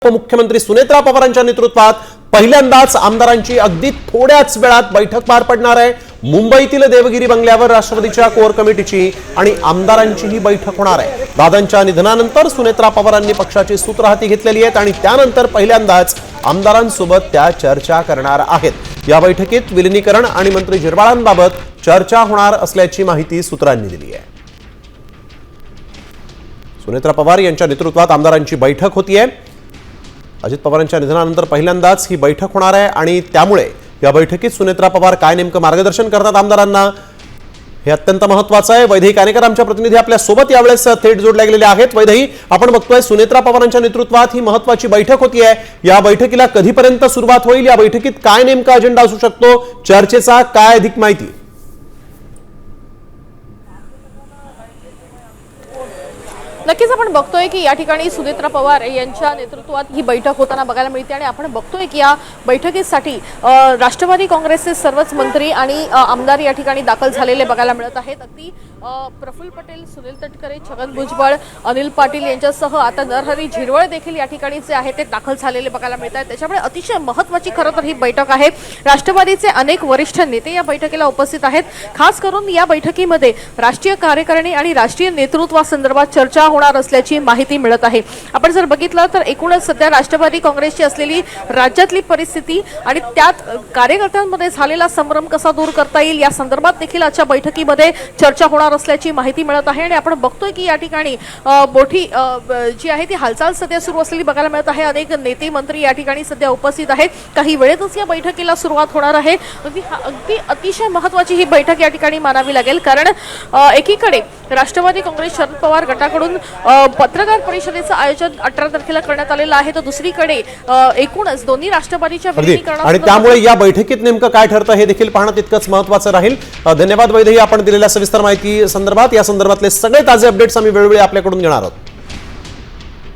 उपमुख्यमंत्री सुनेत्रा पवारांच्या नेतृत्वात पहिल्यांदाच आमदारांची अगदी थोड्याच वेळात बैठक पार पडणार आहे। मुंबईतील देवगिरी बंगल्यावर राष्ट्रवादीच्या कोर कमिटीची आणि आमदारांची ही बैठक होणार आहे। दादांच्या निधनानंतर सुनेत्रा पवारांनी पक्षाची सूत्र हाती घेतलेली आहेत आणि त्यानंतर पहिल्यांदाच आमदारांसोबत त्या चर्चा करणार आहेत। या बैठकीत विलीनीकरण आणि मंत्री झिरवाळांबाबत चर्चा होणार असल्याची माहिती सूत्रांनी दिली आहे। सुनेत्रा पवार यांच्या नेतृत्वात आमदारांची बैठक होतीये। अजित पवारांच्या निधनानंतर पहिल्यांदाच ही बैठक होणार आहे आणि त्यामुळे या बैठकीत सुनेत्रा पवार काय नेमकं मार्गदर्शन करतात आमदारांना हे अत्यंत महत्त्वाचं आहे। वैदेही कानेकर आमच्या प्रतिनिधी आपल्या सोबत यावेळेस थेट जोडले गेलेले आहेत। वैदेही, आपण बघतोय सुनेत्रा पवारांच्या नेतृत्वात ही महत्त्वाची बैठक होतीये। या बैठकीला कधीपर्यंत सुरुवात होईल, या बैठकीत काय नेमका अजेंडा असू शकतो, चर्चेचा काय अधिक माहिती? नक्कीच आपण बघतोय की या ठिकाणी सुनेत्रा पवार यांच्या नेतृत्वात ही बैठक होताना बघायला मिळते आणि आपण बघतोय की या बैठकीसाठी राष्ट्रवादी काँग्रेसचे सर्वच मंत्री आणि आमदार या ठिकाणी दाखल झालेले बघायला मिळत आहेत। अगदी प्रफुल्ल पटेल, सुनील तटकरे, छगन भुजबळ, अनिल पाटील यांच्यासह आता नरहरी झिरवळ देखील या ठिकाणी जे आहे ते दाखल झालेले बघायला मिळत आहेत। त्याच्यामुळे अतिशय महत्त्वाची खरं तर ही बैठक आहे। राष्ट्रवादीचे अनेक वरिष्ठ नेते या बैठकीला उपस्थित आहेत। खास करून या बैठकीमध्ये राष्ट्रीय कार्यकारिणी आणि राष्ट्रीय नेतृत्वासंदर्भात चर्चा होणार असल्याची माहिती मिळत आहे। आपण जर बघितलं तर एकूणच सध्या राष्ट्रवादी काँग्रेसची असलेली राज्यातली परिस्थिती आणि त्यात कार्यकर्त्यांमध्ये झालेला संभ्रम कसा दूर करता येईल या संदर्भात देखील आजच्या बैठकीमध्ये चर्चा होणार असल्याची माहिती मिळत आहे। आणि आपण बघतोय की या ठिकाणी मोठी जी आहे ती हालचाल सध्या सुरू असलेली बघायला मिळत आहे। अनेक नेते मंत्री या ठिकाणी सध्या उपस्थित आहेत। काही वेळेतच या बैठकीला सुरुवात होणार आहे। अगदी अतिशय महत्त्वाची ही बैठक या ठिकाणी मानावी लागेल, कारण एकीकडे राष्ट्रवादी काँग्रेस शरद पवार गटाकडून पत्रकार परिषदेचं आयोजन 18 तारखेला करण्यात आलेलं आहे, तर दुसरीकडे एकूणच दोन्ही राष्ट्रवादीच्या विलीनीकरणात आणि त्यामुळे या बैठकीत नेमकं काय ठरतं हे देखील पाहणं तितकंच महत्त्वाचं राहील। धन्यवाद वैदेही, आपण दिलेल्या सविस्तर माहिती संदर्भात। या संदर्भातले सगळे ताजे अपडेट्स आम्ही वेळोवेळी आपल्याकडून घेणार आहोत।